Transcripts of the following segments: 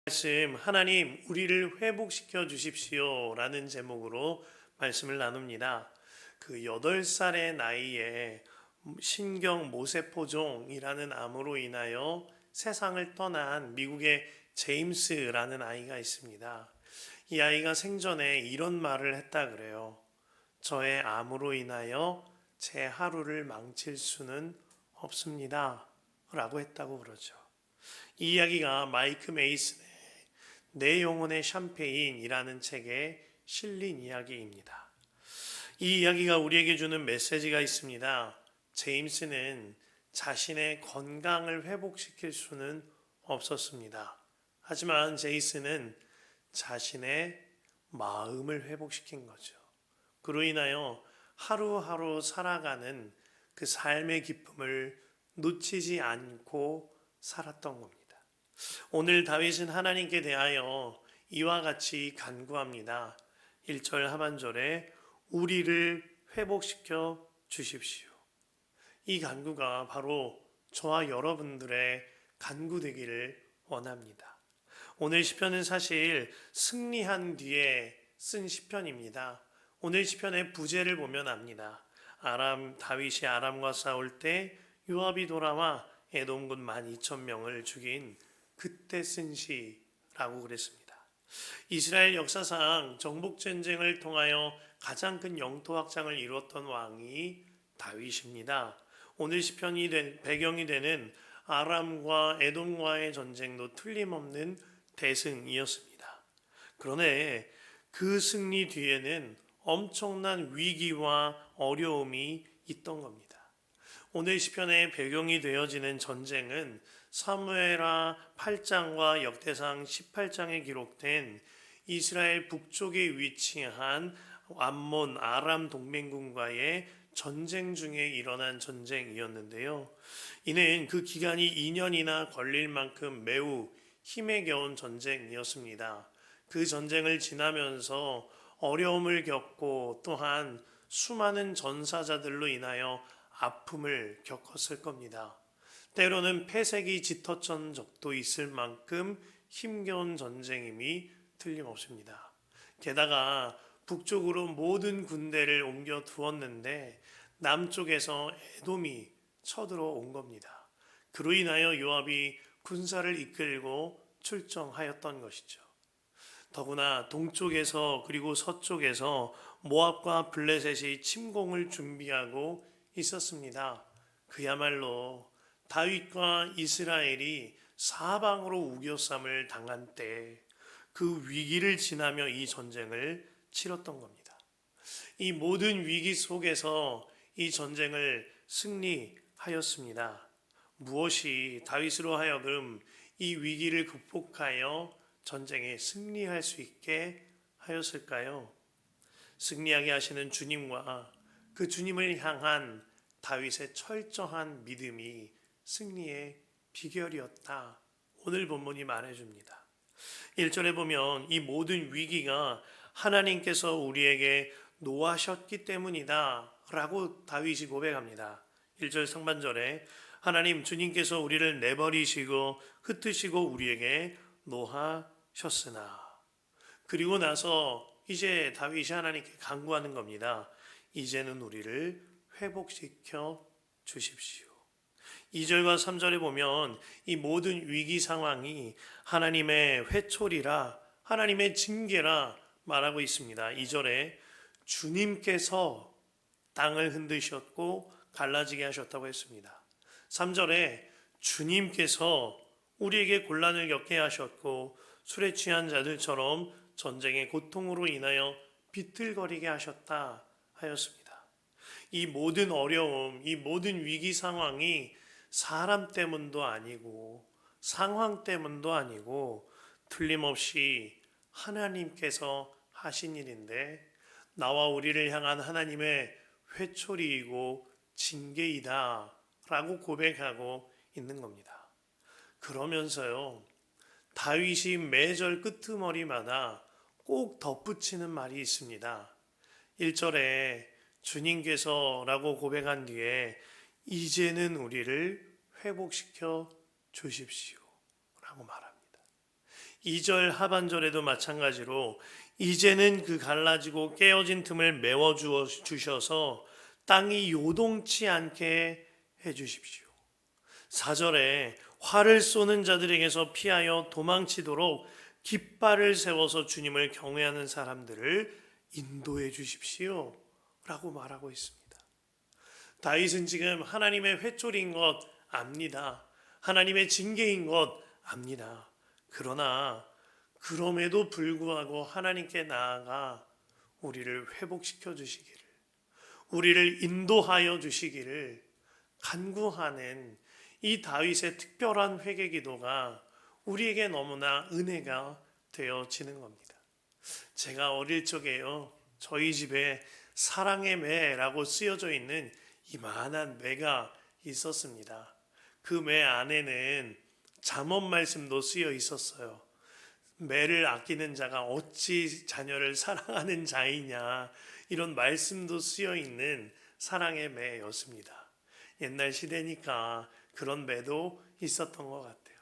말씀 하나님 우리를 회복시켜 주십시오 라는 제목으로 말씀을 나눕니다. 그 8살의 나이에 신경 모세포종이라는 암으로 인하여 세상을 떠난 미국의 제임스라는 아이가 있습니다. 이 아이가 생전에 이런 말을 했다 그래요. 저의 암으로 인하여 제 하루를 망칠 수는 없습니다 라고 했다고 그러죠. 이 이야기가 마이크 메이슨의 내 영혼의 샴페인이라는 책에 실린 이야기입니다. 이 이야기가 우리에게 주는 메시지가 있습니다. 제임스는 자신의 건강을 회복시킬 수는 없었습니다. 하지만 제이슨은 자신의 마음을 회복시킨 거죠. 그로 인하여 하루하루 살아가는 그 삶의 기쁨을 놓치지 않고 살았던 겁니다. 오늘 다윗은 하나님께 대하여 이와 같이 간구합니다. 1절 하반절에 우리를 회복시켜 주십시오. 이 간구가 바로 저와 여러분들의 간구 되기를 원합니다. 오늘 시편은 사실 승리한 뒤에 쓴 시편입니다. 오늘 시편의 부제를 보면 압니다. 다윗이 아람과 싸울 때 요압이 돌아와 에돔군 12,000명을 죽인 그때 쓴 시라고 그랬습니다. 이스라엘 역사상 정복전쟁을 통하여 가장 큰 영토 확장을 이뤘던 왕이 다윗입니다. 오늘 시편이 배경이 되는 아람과 에돔과의 전쟁도 틀림없는 대승이었습니다. 그런데 그 승리 뒤에는 엄청난 위기와 어려움이 있던 겁니다. 오늘 시편의 배경이 되어지는 전쟁은 사무엘하 8장과 역대상 18장에 기록된 이스라엘 북쪽에 위치한 암몬 아람 동맹군과의 전쟁 중에 일어난 전쟁이었는데요. 이는 그 기간이 2년이나 걸릴 만큼 매우 힘에 겨운 전쟁이었습니다. 그 전쟁을 지나면서 어려움을 겪고 또한 수많은 전사자들로 인하여 아픔을 겪었을 겁니다. 때로는 폐색이 짙었던 적도 있을 만큼 힘겨운 전쟁임이 틀림없습니다. 게다가 북쪽으로 모든 군대를 옮겨 두었는데 남쪽에서 에돔이 쳐들어온 겁니다. 그로 인하여 요압이 군사를 이끌고 출정하였던 것이죠. 더구나 동쪽에서 그리고 서쪽에서 모압과 블레셋이 침공을 준비하고 있었습니다. 그야말로 다윗과 이스라엘이 사방으로 우겨쌈을 당한 때 그 위기를 지나며 이 전쟁을 치렀던 겁니다. 이 모든 위기 속에서 이 전쟁을 승리하였습니다. 무엇이 다윗으로 하여금 이 위기를 극복하여 전쟁에 승리할 수 있게 하였을까요? 승리하게 하시는 주님과 그 주님을 향한 다윗의 철저한 믿음이 승리의 비결이었다. 오늘 본문이 말해줍니다. 1절에 보면 이 모든 위기가 하나님께서 우리에게 노하셨기 때문이다 라고 다윗이 고백합니다. 1절 상반절에 하나님 주님께서 우리를 내버리시고 흩으시고 우리에게 노하셨으나, 그리고 나서 이제 다윗이 하나님께 간구하는 겁니다. 이제는 우리를 회복시켜 주십시오. 2절과 3절에 보면 이 모든 위기 상황이 하나님의 회초리라, 하나님의 징계라 말하고 있습니다. 2절에 주님께서 땅을 흔드셨고 갈라지게 하셨다고 했습니다. 3절에 주님께서 우리에게 곤란을 겪게 하셨고 술에 취한 자들처럼 전쟁의 고통으로 인하여 비틀거리게 하셨다 하였습니다. 이 모든 어려움, 이 모든 위기 상황이 사람 때문도 아니고 상황 때문도 아니고 틀림없이 하나님께서 하신 일인데 나와 우리를 향한 하나님의 회초리이고 징계이다 라고 고백하고 있는 겁니다. 그러면서요, 다윗이 매절 끄트머리마다 꼭 덧붙이는 말이 있습니다. 1절에 주님께서 라고 고백한 뒤에 이제는 우리를 회복시켜 주십시오 라고 말합니다. 2절 하반절에도 마찬가지로 이제는 그 갈라지고 깨어진 틈을 메워 주셔서 땅이 요동치 않게 해 주십시오. 4절에 활을 쏘는 자들에게서 피하여 도망치도록 깃발을 세워서 주님을 경외하는 사람들을 인도해 주십시오 라고 말하고 있습니다. 다윗은 지금 하나님의 회초리인 것 압니다. 하나님의 징계인 것 압니다. 그러나 그럼에도 불구하고 하나님께 나아가 우리를 회복시켜 주시기를, 우리를 인도하여 주시기를 간구하는 이 다윗의 특별한 회개 기도가 우리에게 너무나 은혜가 되어지는 겁니다. 제가 어릴 적에요, 저희 집에 사랑의 매라고 쓰여져 있는 이만한 매가 있었습니다. 그 매 안에는 잠언 말씀도 쓰여 있었어요. 매를 아끼는 자가 어찌 자녀를 사랑하는 자이냐, 이런 말씀도 쓰여 있는 사랑의 매였습니다. 옛날 시대니까 그런 매도 있었던 것 같아요.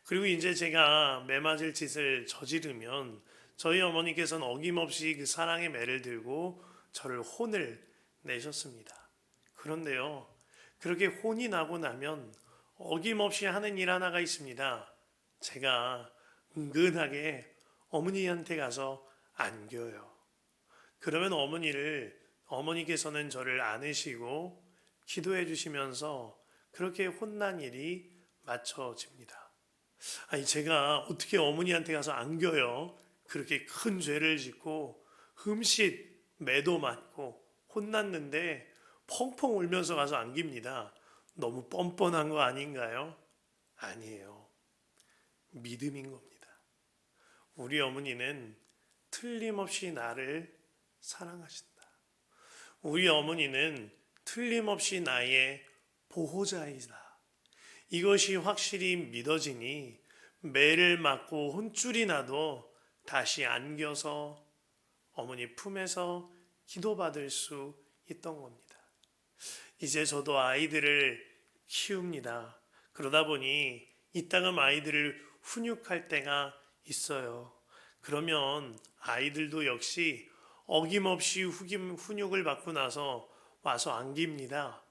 그리고 이제 제가 매 맞을 짓을 저지르면 저희 어머니께서는 어김없이 그 사랑의 매를 들고 저를 혼을 내셨습니다. 그런데요, 그렇게 혼이 나고 나면 어김없이 하는 일 하나가 있습니다. 제가 은근하게 어머니한테 가서 안겨요. 그러면 어머니께서는 저를 안으시고 기도해 주시면서 그렇게 혼난 일이 맞춰집니다. 아니, 제가 어떻게 어머니한테 가서 안겨요? 그렇게 큰 죄를 짓고 흠칫 매도 맞고 혼났는데 펑펑 울면서 가서 안깁니다. 너무 뻔뻔한 거 아닌가요? 아니에요. 믿음인 겁니다. 우리 어머니는 틀림없이 나를 사랑하신다. 우리 어머니는 틀림없이 나의 보호자이다. 이것이 확실히 믿어지니 매를 맞고 혼쭐이 나도 다시 안겨서 어머니 품에서 기도받을 수 있던 겁니다. 이제 저도 아이들을 키웁니다. 그러다 보니 이따금 아이들을 훈육할 때가 있어요. 그러면 아이들도 역시 어김없이 훈육을 받고 나서 와서 안깁니다.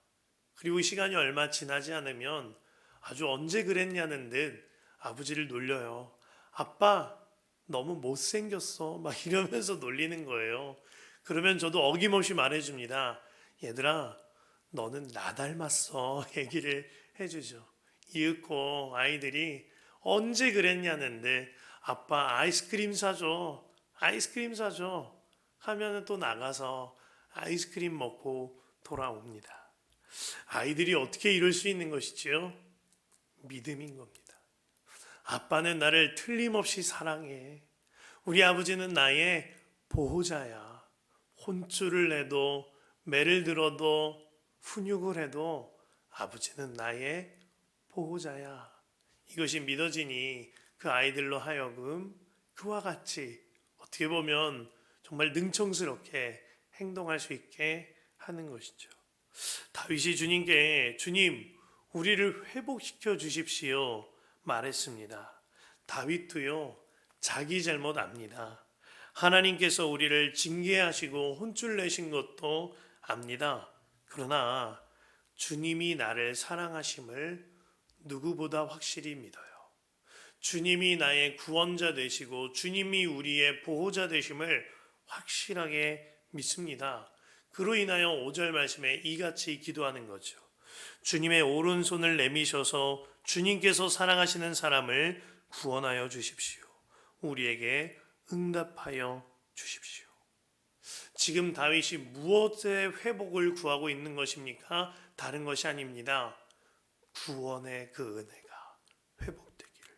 그리고 시간이 얼마 지나지 않으면 아주 언제 그랬냐는 듯 아버지를 놀려요. 아빠, 너무 못생겼어. 막 이러면서 놀리는 거예요. 그러면 저도 어김없이 말해줍니다. 얘들아, 너는 나 닮았어. 얘기를 해주죠. 이윽고 아이들이 언제 그랬냐는 듯 아빠 아이스크림 사줘. 아이스크림 사줘. 하면 또 나가서 아이스크림 먹고 돌아옵니다. 아이들이 어떻게 이럴 수 있는 것이지요? 믿음인 겁니다. 아빠는 나를 틀림없이 사랑해. 우리 아버지는 나의 보호자야. 혼쭐을 내도 매를 들어도 훈육을 해도 아버지는 나의 보호자야. 이것이 믿어지니 그 아이들로 하여금 그와 같이 어떻게 보면 정말 능청스럽게 행동할 수 있게 하는 것이죠. 다윗이 주님께 주님, 우리를 회복시켜 주십시오 말했습니다. 다윗도요, 자기 잘못 압니다. 하나님께서 우리를 징계하시고 혼쭐 내신 것도 압니다. 그러나 주님이 나를 사랑하심을 누구보다 확실히 믿어요. 주님이 나의 구원자 되시고 주님이 우리의 보호자 되심을 확실하게 믿습니다. 그로 인하여 5절 말씀에 이같이 기도하는 거죠. 주님의 오른손을 내미셔서 주님께서 사랑하시는 사람을 구원하여 주십시오. 우리에게 응답하여 주십시오. 지금 다윗이 무엇의 회복을 구하고 있는 것입니까? 다른 것이 아닙니다. 구원의 그 은혜가 회복되기를.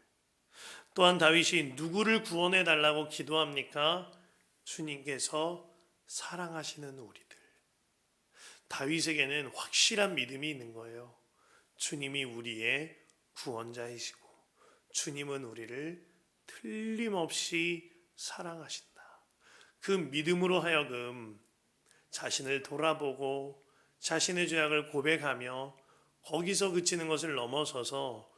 또한 다윗이 누구를 구원해 달라고 기도합니까? 주님께서 사랑하시는 우리들. 다윗에게는 확실한 믿음이 있는 거예요. 주님이 우리의 구원자이시고 주님은 우리를 틀림없이 사랑하신다. 그 믿음으로 하여금 자신을 돌아보고 자신의 죄악을 고백하며 거기서 그치는 것을 넘어서서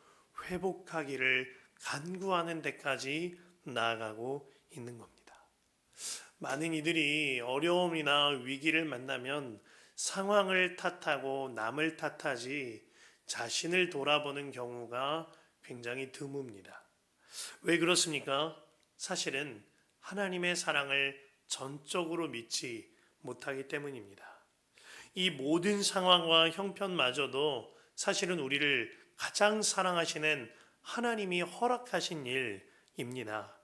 회복하기를 간구하는 데까지 나아가고 있는 겁니다. 많은 이들이 어려움이나 위기를 만나면 상황을 탓하고 남을 탓하지 자신을 돌아보는 경우가 굉장히 드뭅니다. 왜 그렇습니까? 사실은 하나님의 사랑을 전적으로 믿지 못하기 때문입니다. 이 모든 상황과 형편마저도 사실은 우리를 가장 사랑하시는 하나님이 허락하신 일입니다.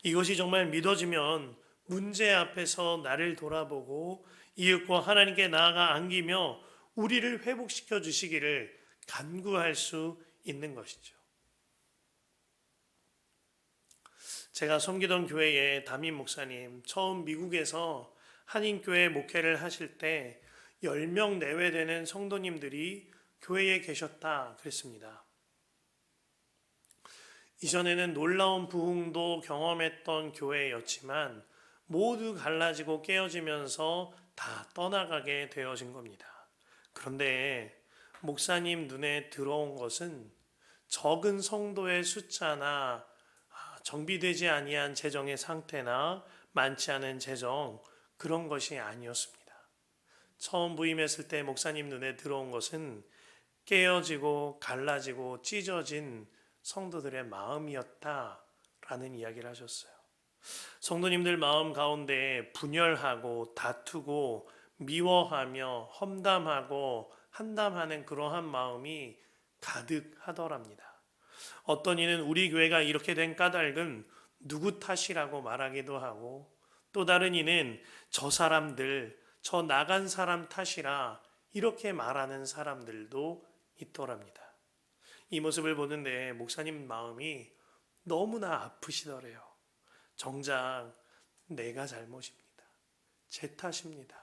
이것이 정말 믿어지면 문제 앞에서 나를 돌아보고 이웃과 하나님께 나아가 안기며 우리를 회복시켜 주시기를 간구할 수 있는 것이죠. 제가 섬기던 교회의 담임 목사님, 처음 미국에서 한인교회 목회를 하실 때 10명 내외 되는 성도님들이 교회에 계셨다 그랬습니다. 이전에는 놀라운 부흥도 경험했던 교회였지만 모두 갈라지고 깨어지면서 다 떠나가게 되어진 겁니다. 그런데 목사님 눈에 들어온 것은 적은 성도의 숫자나 정비되지 아니한 재정의 상태나 많지 않은 재정, 그런 것이 아니었습니다. 처음 부임했을 때 목사님 눈에 들어온 것은 깨어지고 갈라지고 찢어진 성도들의 마음이었다라는 이야기를 하셨어요. 성도님들 마음 가운데 분열하고 다투고 미워하며 험담하고 한담하는 그러한 마음이 가득하더랍니다. 어떤 이는 우리 교회가 이렇게 된 까닭은 누구 탓이라고 말하기도 하고, 또 다른 이는 저 사람들, 저 나간 사람 탓이라 이렇게 말하는 사람들도 있더랍니다. 이 모습을 보는데 목사님 마음이 너무나 아프시더래요. 정작 내가 잘못입니다. 제 탓입니다.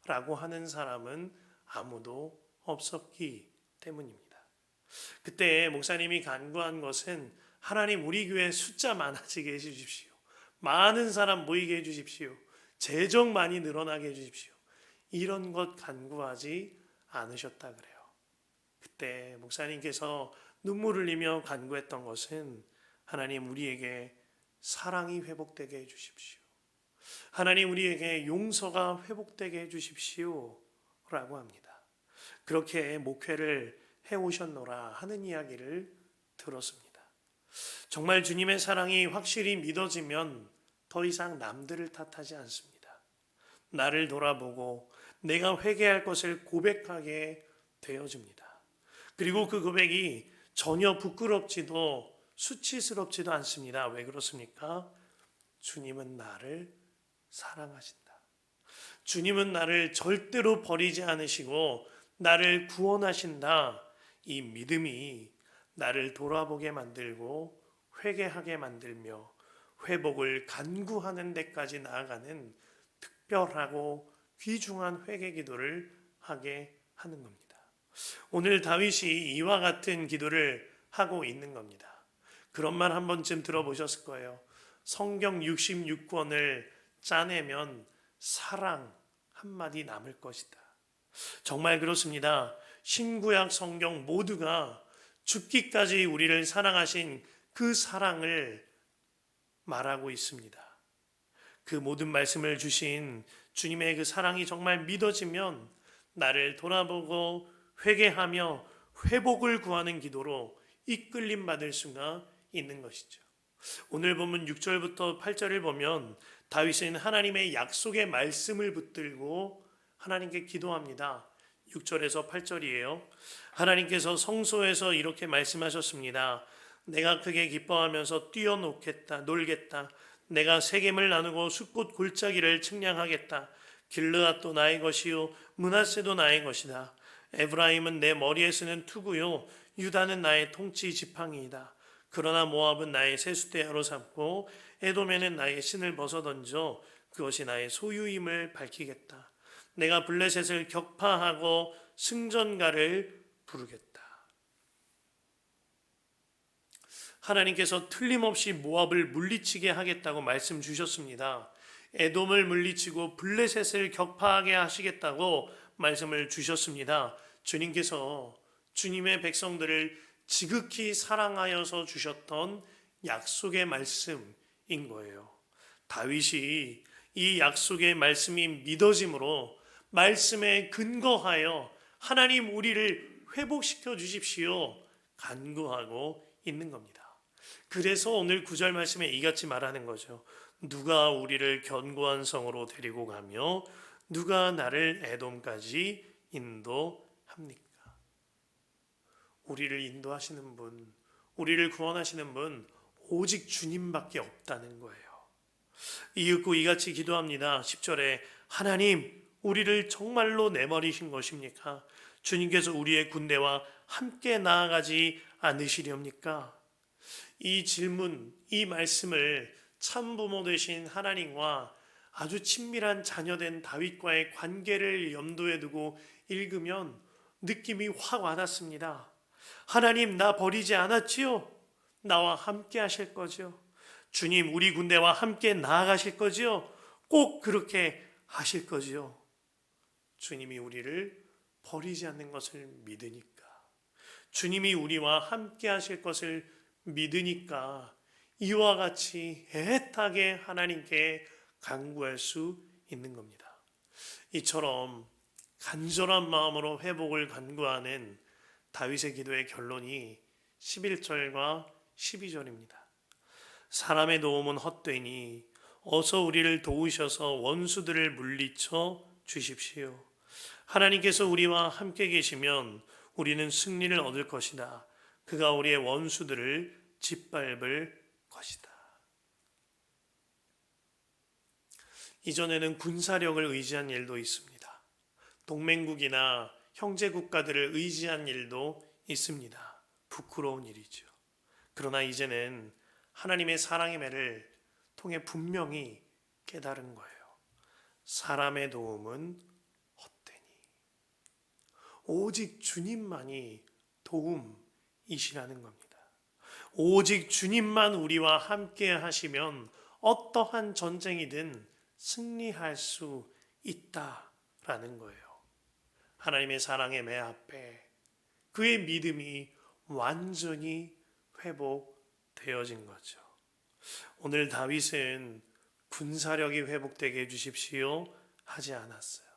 라고 하는 사람은 아무도 없었기 때문입니다. 그때 목사님이 간구한 것은 하나님 우리 교회 숫자 많아지게 해주십시오. 많은 사람 모이게 해주십시오. 재정 많이 늘어나게 해주십시오. 이런 것 간구하지 않으셨다 그래요. 그때 목사님께서 눈물 흘리며 간구했던 것은 하나님 우리에게 사랑이 회복되게 해주십시오. 하나님 우리에게 용서가 회복되게 해주십시오. 라고 합니다. 그렇게 목회를 해오셨노라 하는 이야기를 들었습니다. 정말 주님의 사랑이 확실히 믿어지면 더 이상 남들을 탓하지 않습니다. 나를 돌아보고 내가 회개할 것을 고백하게 되어집니다. 그리고 그 고백이 전혀 부끄럽지도 수치스럽지도 않습니다. 왜 그렇습니까? 주님은 나를 사랑하신다. 주님은 나를 절대로 버리지 않으시고 나를 구원하신다. 이 믿음이 나를 돌아보게 만들고 회개하게 만들며 회복을 간구하는 데까지 나아가는 특별하고 귀중한 회개 기도를 하게 하는 겁니다. 오늘 다윗이 이와 같은 기도를 하고 있는 겁니다. 그런 말 한 번쯤 들어보셨을 거예요. 성경 66권을 짜내면 사랑 한마디 남을 것이다. 정말 그렇습니다. 신구약 성경 모두가 죽기까지 우리를 사랑하신 그 사랑을 말하고 있습니다. 그 모든 말씀을 주신 주님의 그 사랑이 정말 믿어지면 나를 돌아보고 회개하며 회복을 구하는 기도로 이끌림 받을 수가 있는 것이죠. 오늘 보면 6절부터 8절을 보면 다윗은 하나님의 약속의 말씀을 붙들고 하나님께 기도합니다. 6절에서 8절이에요. 하나님께서 성소에서 이렇게 말씀하셨습니다. 내가 크게 기뻐하면서 놀겠다. 내가 세겜을 나누고 숫곳 골짜기를 측량하겠다. 길르앗도 나의 것이요 므낫세도 나의 것이다. 에브라임은 내 머리에 쓰는 투구요 유다는 나의 통치 지팡이이다. 그러나 모압은 나의 세숫대야로 삼고 에돔에는 나의 신을 벗어던져 그것이 나의 소유임을 밝히겠다. 내가 블레셋을 격파하고 승전가를 부르겠다. 하나님께서 틀림없이 모압을 물리치게 하겠다고 말씀 주셨습니다. 에돔을 물리치고 블레셋을 격파하게 하시겠다고 말씀을 주셨습니다. 주님께서 주님의 백성들을 지극히 사랑하여서 주셨던 약속의 말씀, 거예요. 다윗이 이 약속의 말씀이 믿어짐으로 말씀에 근거하여 하나님 우리를 회복시켜 주십시오 간구하고 있는 겁니다. 그래서 오늘 9절 말씀에 이같이 말하는 거죠. 누가 우리를 견고한 성으로 데리고 가며 누가 나를 에돔까지 인도합니까? 우리를 인도하시는 분, 우리를 구원하시는 분 오직 주님밖에 없다는 거예요. 이윽고 이같이 기도합니다. 10절에 하나님 우리를 정말로 내버리신 것입니까? 주님께서 우리의 군대와 함께 나아가지 않으시렵니까? 이 질문, 이 말씀을 참부모 되신 하나님과 아주 친밀한 자녀된 다윗과의 관계를 염두에 두고 읽으면 느낌이 확 와닿습니다. 하나님 나 버리지 않았지요? 나와 함께 하실 거죠? 주님 우리 군대와 함께 나아가실 거지요? 꼭 그렇게 하실 거지요? 주님이 우리를 버리지 않는 것을 믿으니까, 주님이 우리와 함께 하실 것을 믿으니까 이와 같이 애타게 하나님께 간구할 수 있는 겁니다. 이처럼 간절한 마음으로 회복을 간구하는 다윗의 기도의 결론이 11절과 12절입니다. 사람의 도움은 헛되니 어서 우리를 도우셔서 원수들을 물리쳐 주십시오. 하나님께서 우리와 함께 계시면 우리는 승리를 얻을 것이다. 그가 우리의 원수들을 짓밟을 것이다. 이전에는 군사력을 의지한 일도 있습니다. 동맹국이나 형제 국가들을 의지한 일도 있습니다. 부끄러운 일이죠. 그러나 이제는 하나님의 사랑의 매를 통해 분명히 깨달은 거예요. 사람의 도움은 헛되니 오직 주님만이 도움이시라는 겁니다. 오직 주님만 우리와 함께 하시면 어떠한 전쟁이든 승리할 수 있다라는 거예요. 하나님의 사랑의 매 앞에 그의 믿음이 완전히 회복되어진 거죠. 오늘 다윗은 군사력이 회복되게 해주십시오 하지 않았어요.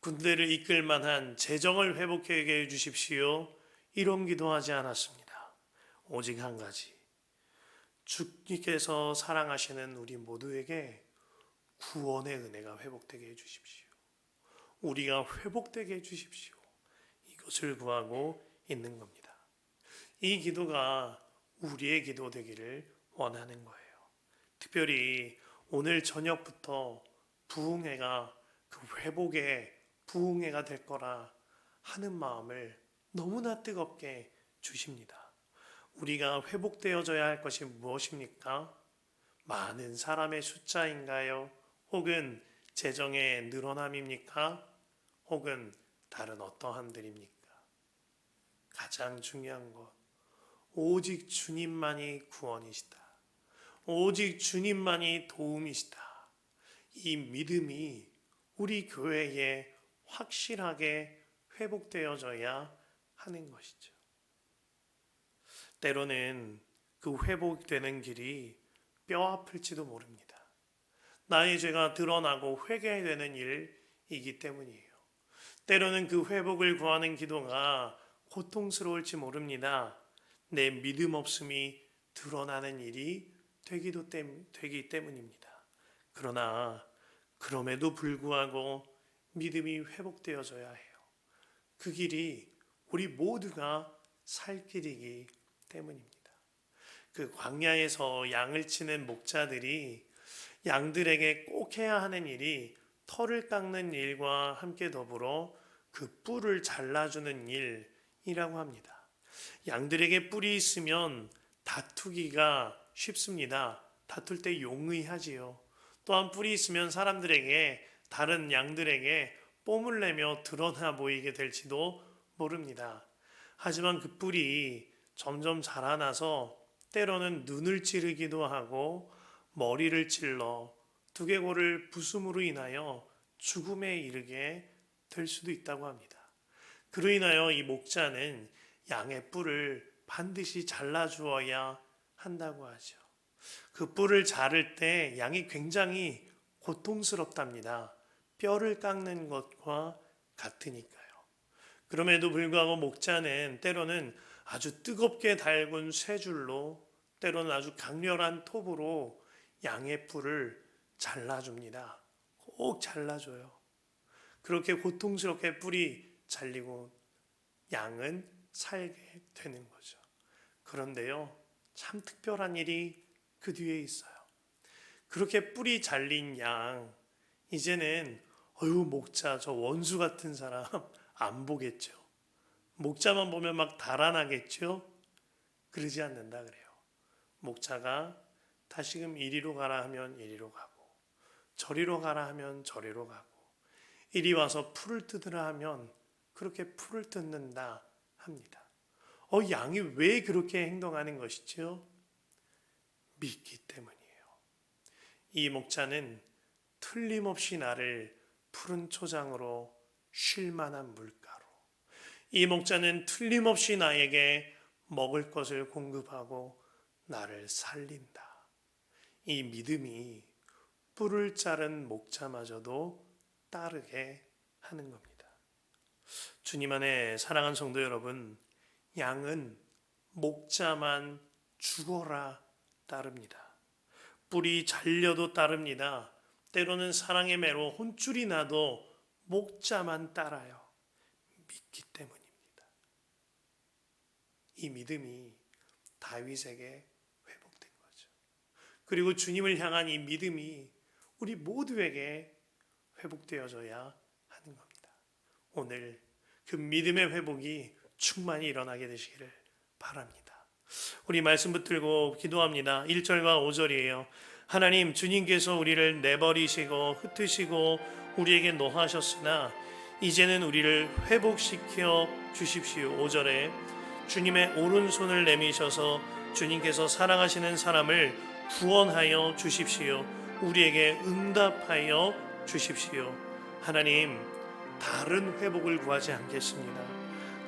군대를 이끌 만한 재정을 회복하게 해주십시오 이런 기도하지 않았습니다. 오직 한 가지, 주님께서 사랑하시는 우리 모두에게 구원의 은혜가 회복되게 해주십시오. 우리가 회복되게 해주십시오. 이것을 구하고 있는 겁니다. 이 기도가 우리의 기도 되기를 원하는 거예요. 특별히 오늘 저녁부터 부흥회가 그 회복의 부흥회가 될 거라 하는 마음을 너무나 뜨겁게 주십니다. 우리가 회복되어져야 할 것이 무엇입니까? 많은 사람의 숫자인가요? 혹은 재정의 늘어남입니까? 혹은 다른 어떠한들입니까? 가장 중요한 것, 오직 주님만이 구원이시다. 오직 주님만이 도움이시다. 이 믿음이 우리 교회에 확실하게 회복되어져야 하는 것이죠. 때로는 그 회복되는 길이 뼈 아플지도 모릅니다. 나의 죄가 드러나고 회개되는 일이기 때문이에요. 때로는 그 회복을 구하는 기도가 고통스러울지 모릅니다. 내 믿음 없음이 드러나는 일이 되기 때문입니다. 그러나 그럼에도 불구하고 믿음이 회복되어져야 해요. 그 길이 우리 모두가 살 길이기 때문입니다. 그 광야에서 양을 치는 목자들이 양들에게 꼭 해야 하는 일이 털을 깎는 일과 함께 더불어 그 뿔을 잘라주는 일이라고 합니다. 양들에게 뿔이 있으면 다투기가 쉽습니다. 다툴 때 용의하지요. 또한 뿔이 있으면 사람들에게, 다른 양들에게 뽐을 내며 드러나 보이게 될지도 모릅니다. 하지만 그 뿔이 점점 자라나서 때로는 눈을 찌르기도 하고 머리를 찔러 두개골을 부숨으로 인하여 죽음에 이르게 될 수도 있다고 합니다. 그로 인하여 이 목자는 양의 뿔을 반드시 잘라주어야 한다고 하죠. 그 뿔을 자를 때 양이 굉장히 고통스럽답니다. 뼈를 깎는 것과 같으니까요. 그럼에도 불구하고 목자는 때로는 아주 뜨겁게 달군 쇠줄로, 때로는 아주 강렬한 톱으로 양의 뿔을 잘라줍니다. 꼭 잘라줘요. 그렇게 고통스럽게 뿔이 잘리고 양은 살게 되는 거죠. 그런데요, 참 특별한 일이 그 뒤에 있어요. 그렇게 뿔이 잘린 양, 이제는 어휴 목자 저 원수 같은 사람 안 보겠죠. 목자만 보면 막 달아나겠죠. 그러지 않는다 그래요. 목자가 다시금 이리로 가라 하면 이리로 가고, 저리로 가라 하면 저리로 가고, 이리 와서 풀을 뜯으라 하면 그렇게 풀을 뜯는다 합니다. 양이 왜 그렇게 행동하는 것이죠? 믿기 때문이에요. 이 목자는 틀림없이 나를 푸른 초장으로 쉴 만한 물가로, 이 목자는 틀림없이 나에게 먹을 것을 공급하고 나를 살린다. 이 믿음이 뿔을 자른 목자마저도 따르게 하는 겁니다. 주님 안에 사랑하는 성도 여러분, 양은 목자만 죽어라 따릅니다. 뿔이 잘려도 따릅니다. 때로는 사랑의 매로 혼쭐이 나도 목자만 따라요. 믿기 때문입니다. 이 믿음이 다윗에게 회복된 거죠. 그리고 주님을 향한 이 믿음이 우리 모두에게 회복되어져야 하는 겁니다. 오늘 그 믿음의 회복이 충만히 일어나게 되시기를 바랍니다. 우리 말씀 붙들고 기도합니다. 1절과 5절이에요. 하나님, 주님께서 우리를 내버리시고 흩으시고 우리에게 노하셨으나 이제는 우리를 회복시켜 주십시오. 5절에 주님의 오른손을 내미셔서 주님께서 사랑하시는 사람을 구원하여 주십시오. 우리에게 응답하여 주십시오. 하나님, 다른 회복을 구하지 않겠습니다.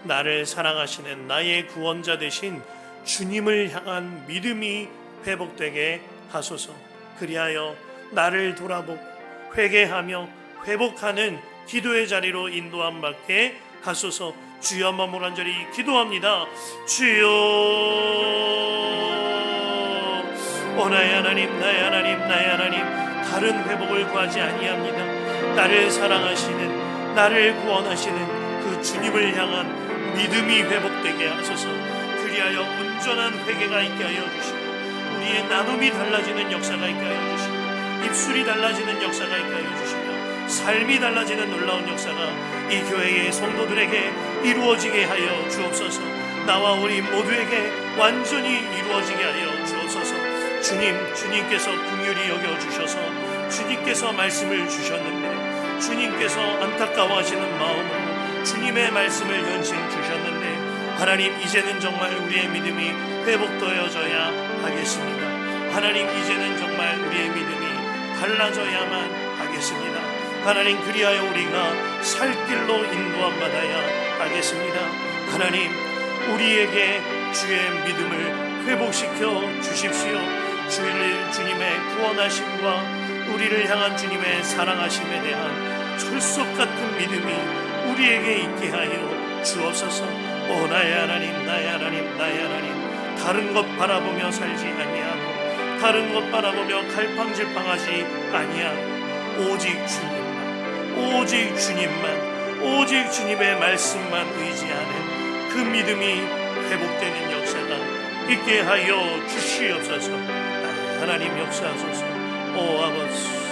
나를 사랑하시는 나의 구원자 되신 주님을 향한 믿음이 회복되게 하소서. 그리하여 나를 돌아보고 회개하며 회복하는 기도의 자리로 인도함 받게 하소서. 주여, 한번 간절히 기도합니다. 주여, 나의 하나님, 나의 하나님, 나의 하나님, 다른 회복을 구하지 아니합니다. 나를 사랑하시는, 나를 구원하시는 그 주님을 향한 믿음이 회복되게 하소서. 그리하여 온전한 회개가 있게 하여 주시고, 우리의 나눔이 달라지는 역사가 있게 하여 주시고, 입술이 달라지는 역사가 있게 하여 주시며, 삶이 달라지는 놀라운 역사가 이 교회의 성도들에게 이루어지게 하여 주옵소서. 나와 우리 모두에게 완전히 이루어지게 하여 주옵소서. 주님께서 긍휼히 여겨주셔서 주님께서 말씀을 주셨는데, 주님께서 안타까워하시는 마음으로 주님의 말씀을 연신 주셨는데, 하나님, 이제는 정말 우리의 믿음이 회복되어져야 하겠습니다. 하나님, 이제는 정말 우리의 믿음이 달라져야만 하겠습니다. 하나님, 그리하여 우리가 살 길로 인도함 받아야 하겠습니다. 하나님, 우리에게 주의 믿음을 회복시켜 주십시오. 주님의 구원하심과 우리를 향한 주님의 사랑하심에 대한 철석 같은 믿음이 우리에게 있게 하여 주옵소서. 나의 하나님, 나의 하나님, 나의 하나님, 다른 것 바라보며 살지 아니하고 다른 것 바라보며 갈팡질팡하지 아니하고 오직 주님만, 오직 주님만, 오직 주님의 말씀만 의지하는 그 믿음이 회복되는 역사가 있게 하여 주시옵소서. 하나님, 역사하소서. 아버지,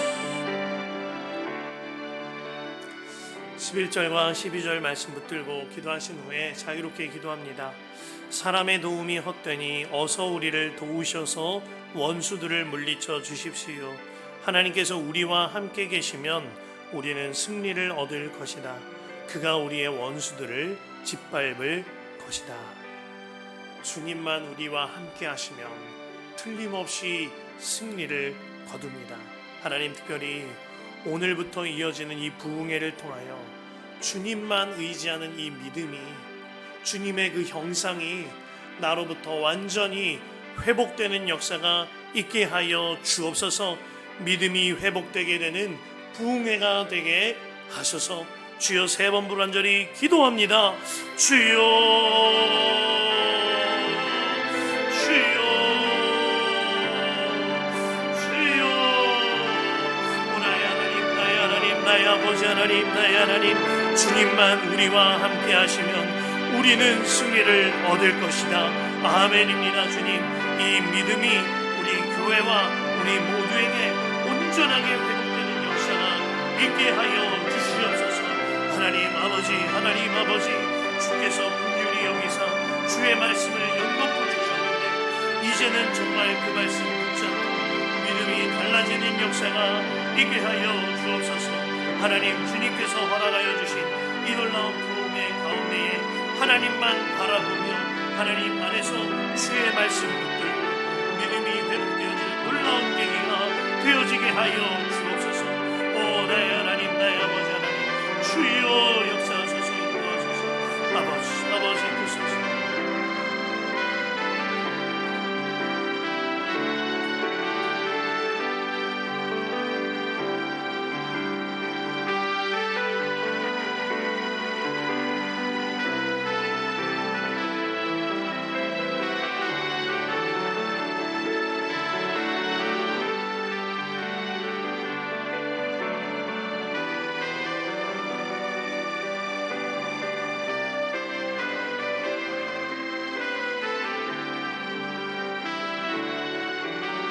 11절과 12절 말씀 붙들고 기도하신 후에 자유롭게 기도합니다. 사람의 도움이 헛되니 어서 우리를 도우셔서 원수들을 물리쳐 주십시오. 하나님께서 우리와 함께 계시면 우리는 승리를 얻을 것이다. 그가 우리의 원수들을 짓밟을 것이다. 주님만 우리와 함께 하시면 틀림없이 승리를 거둡니다. 하나님, 특별히 오늘부터 이어지는 이 부흥회를 통하여 주님만 의지하는 이 믿음이, 주님의 그 형상이 나로부터 완전히 회복되는 역사가 있게 하여 주옵소서. 믿음이 회복되게 되는 부흥회가 되게 하소서. 주여, 세 번 불완전히 기도합니다. 주여, 주여, 주여. 오 나의 하나님, 나의 하나님, 나의 아버지 하나님, 나의 하나님, 주님만 우리와 함께 하시면 우리는 승리를 얻을 것이다. 아멘입니다. 주님, 이 믿음이 우리 교회와 우리 모두에게 온전하게 회복되는 역사가 있게 하여 주시옵소서. 하나님 아버지, 하나님 아버지, 주께서 긍휼히 여기사 주의 말씀을 연거푸 주셨는데 이제는 정말 그 말씀 붙잡고 믿음이 달라지는 역사가 있게 하여 주옵소서. 하나님, 주님께서 허락하여 주신 이 놀라운 부흥의 가운데에 하나님만 바라보며 하나님 안에서 주의 말씀 붙들고 믿음이 회복되어지는 놀라운 계기가 되어지게 하여 주옵소서. 오 나의 하나님, 나의 아버지 하나님, 주여